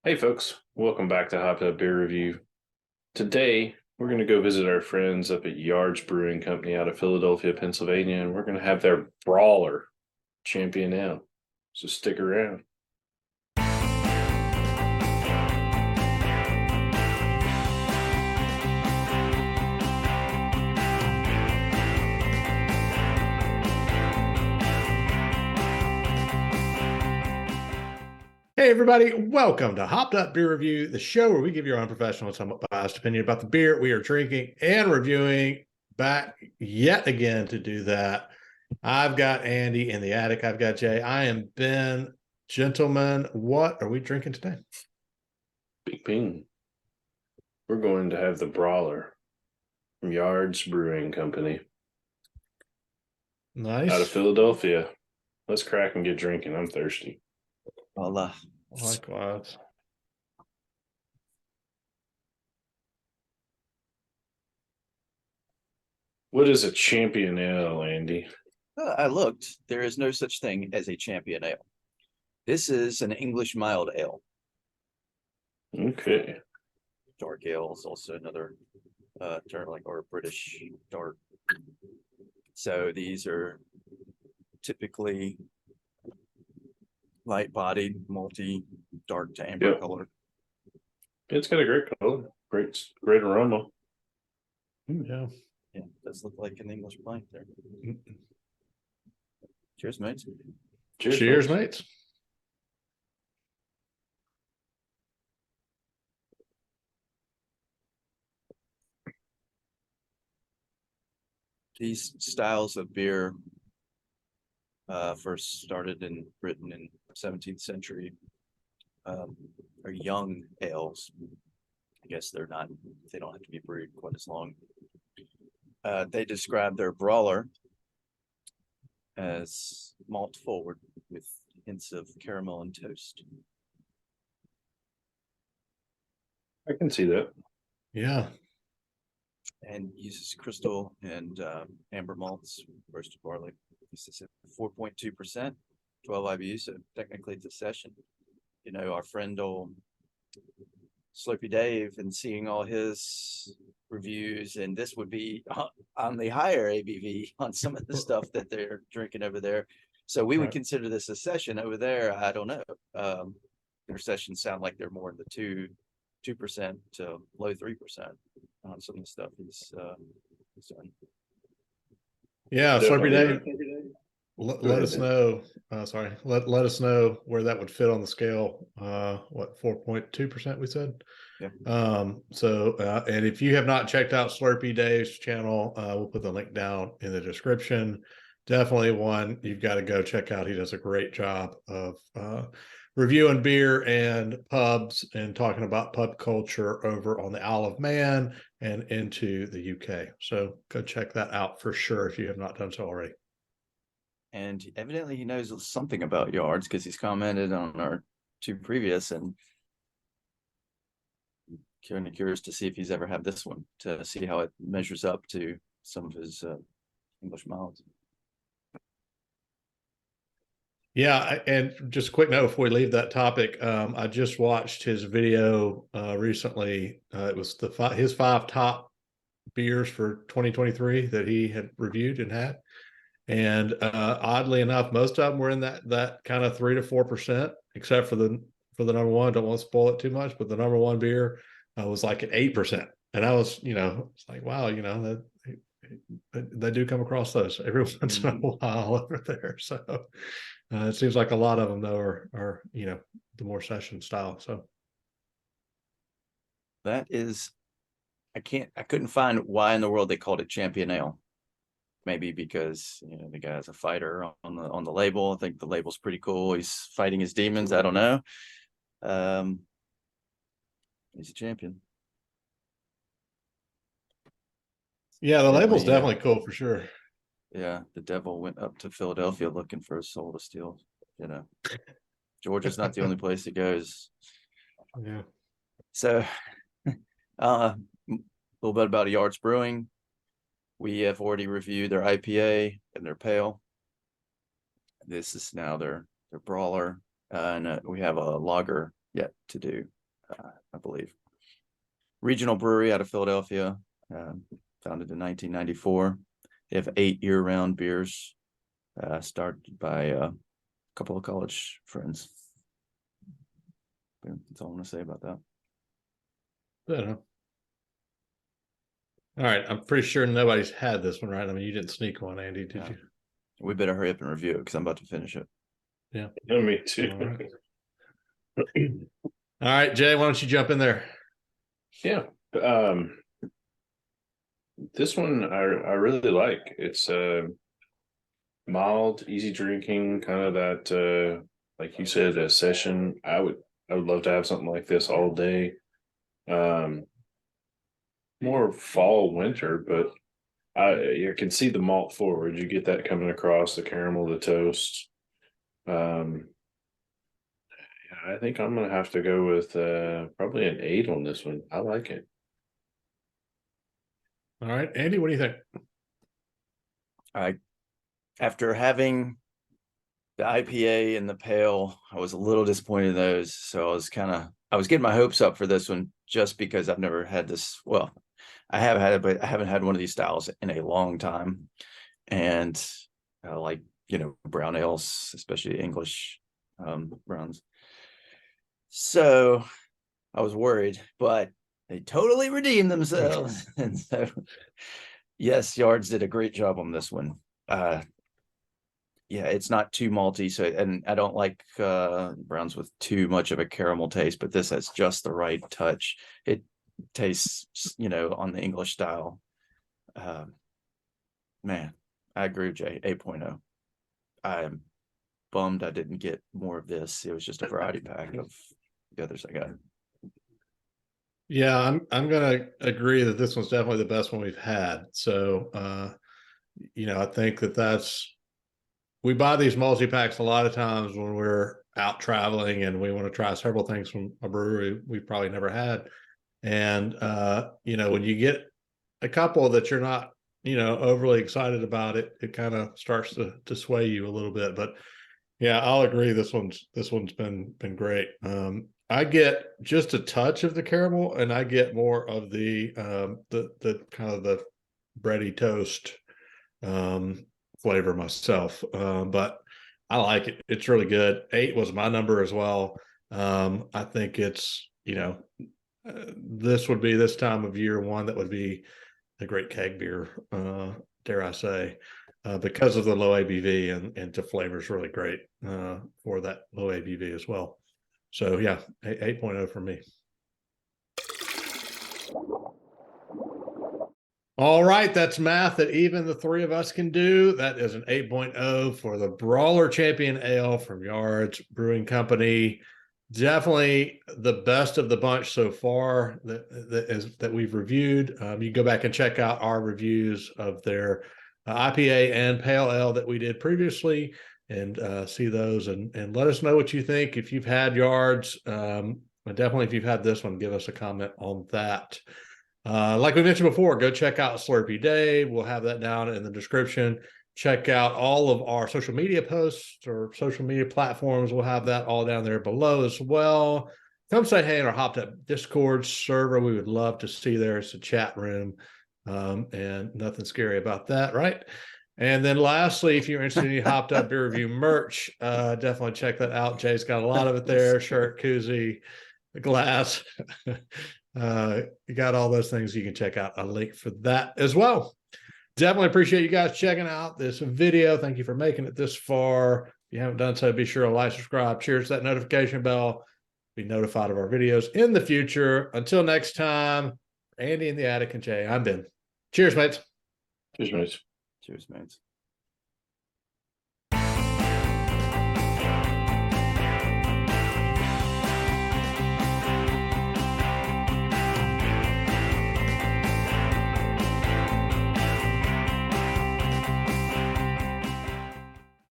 Hey folks, welcome back to Hopped Up Beer Review. Today, we're going to go visit our friends up at Yards Brewing Company out of Philadelphia, Pennsylvania, and we're going to have their Brawler Champion Ale. So stick around. Hey everybody, welcome to Hopped Up Beer Review, the show where we give your unprofessional, somewhat biased opinion about the beer we are drinking and reviewing. Back yet again to do that. I've got Andy in the attic. I've got Jay. I am Ben. Gentlemen, what are we drinking today? Bing bing. We're going to have the Brawler from Yards Brewing Company. Nice. Out of Philadelphia. Let's crack and get drinking. I'm thirsty. Likewise. What is a champion ale, Andy? I looked. There is no such thing as a champion ale. This is an English mild ale. Okay. Dark ale is also another term, or British dark. So these are typically light-bodied, malty, dark to amber color. It's got a great color, great aroma. Yeah. Yeah, it does look like an English pint there. Cheers, mates. Cheers, mates. These styles of beer first started in Britain in the 17th century. Are young ales. I guess they don't have to be brewed quite as long. They describe their Brawler as malt forward with hints of caramel and toast. I can see that. Yeah. And uses crystal and amber malts, roasted barley. This is at 4.2%, 12 IBU, so technically it's a session. You know, our friend old Slurpy Dave, and seeing all his reviews, and this would be on the higher ABV on some of the stuff that they're drinking over there. So we would consider this a session. Over there, I don't know. Their sessions sound like they're more in the 2% to low 3% on some of the stuff he's done. Yeah, Slurpy Dave. Let us know. Let us know where that would fit on the scale. What 4.2% we said? Yeah. And if you have not checked out Slurpy Dave's channel, we'll put the link down in the description. Definitely one you've got to go check out. He does a great job of reviewing beer and pubs and talking about pub culture over on the Isle of Man and into the UK. So go check that out for sure if you have not done so already. And evidently he knows something about Yards because he's commented on our two previous, and kind of curious to see if he's ever had this one, to see how it measures up to some of his English milds. Yeah, and just a quick note before we leave that topic, I just watched his video recently. It was his 5 top beers for 2023 that he had reviewed and had. And oddly enough, most of them were in that kind of 3 to 4%, except for the number one. Don't want to spoil it too much, but the number one beer was like at 8%. And I was, it's like, wow, they do come across those every once in a while over there. So it seems like a lot of them though are the more session style. So that is, I couldn't find why in the world they called it champion ale. Maybe because the guy's a fighter on the label. I think the label's pretty cool. He's fighting his demons. I don't know. He's a champion. Yeah, the label's definitely cool for sure. Yeah, the devil went up to Philadelphia looking for a soul to steal. Georgia's not the only place he goes. Yeah. So, a little bit about Yards Brewing. We have already reviewed their IPA and their pale. This is now their Brawler, and we have a lager yet to do, I believe. Regional brewery out of Philadelphia, founded in 1994. They have 8 year-round beers, started by a couple of college friends. That's all I'm going to say about that. Good, huh? All right, I'm pretty sure nobody's had this one, right? I mean, you didn't sneak one, Andy, did No. you? We better hurry up and review it because I'm about to finish it. Yeah. No, me too. All right. All right, Jay, why don't you jump in there? Yeah. This one I really like. It's mild, easy drinking, kind of that like you said, a session. I would love to have something like this all day. More fall, winter, but you can see the malt forward. You get that coming across, the caramel, the toast. I think I'm gonna have to go with probably an 8 on this one. I like it. All right, Andy, what do you think? After having the IPA and the pale, I was a little disappointed in those. So I was getting my hopes up for this one just because I've never had this. Well, I have had it, but I haven't had one of these styles in a long time. And like, brown ales, especially English browns. So I was worried, but they totally redeemed themselves. And so, yes, Yards did a great job on this one. Yeah, it's not too malty. So, and I don't like browns with too much of a caramel taste, but this has just the right touch. It tastes, on the English style. Man, I agree with Jay, 8.0. I'm bummed I didn't get more of this. It was just a variety pack of the others I got. Yeah, I'm gonna agree that this one's definitely the best one we've had. So I think we buy these multi-packs a lot of times when we're out traveling and we want to try several things from a brewery we've probably never had. And when you get a couple that you're not, overly excited about, it kind of starts to sway you a little bit. But yeah, I'll agree. This one's been great. I get just a touch of the caramel, and I get more of the kind of the bready toast flavor myself. But I like it. It's really good. 8 was my number as well. I think it's, this would be this time of year one that would be a great keg beer, dare I say, because of the low ABV and the flavor is really great for that low ABV as well. So yeah, 8.0 for me. All right, that's math that even the three of us can do. That is an 8.0 for the Brawler Champion Ale from Yards Brewing Company. Definitely the best of the bunch so far that we've reviewed. You can go back and check out our reviews of their IPA and Pale Ale that we did previously and see those and let us know what you think. If you've had Yards, definitely if you've had this one, give us a comment on that. Like we mentioned before, go check out Slurpee Day. We'll have that down in the description. Check out all of our social media posts or social media platforms. We'll have that all down there below as well. Come say hey in our Hopped Up Discord server. We would love to see there. It's a chat room and nothing scary about that, right? And then lastly, if you're interested in Hopped Up Beer Review merch, definitely check that out. Jay's got a lot of it there, shirt, koozie, glass. You got all those things. You can check out a link for that as well. Definitely appreciate you guys checking out this video. Thank you for making it this far. If you haven't done so, be sure to like, subscribe, cheers to that notification bell. Be notified of our videos in the future. Until next time, Andy in the attic and Jay, I'm Ben. Cheers, mates. Cheers, mates. Cheers, mates.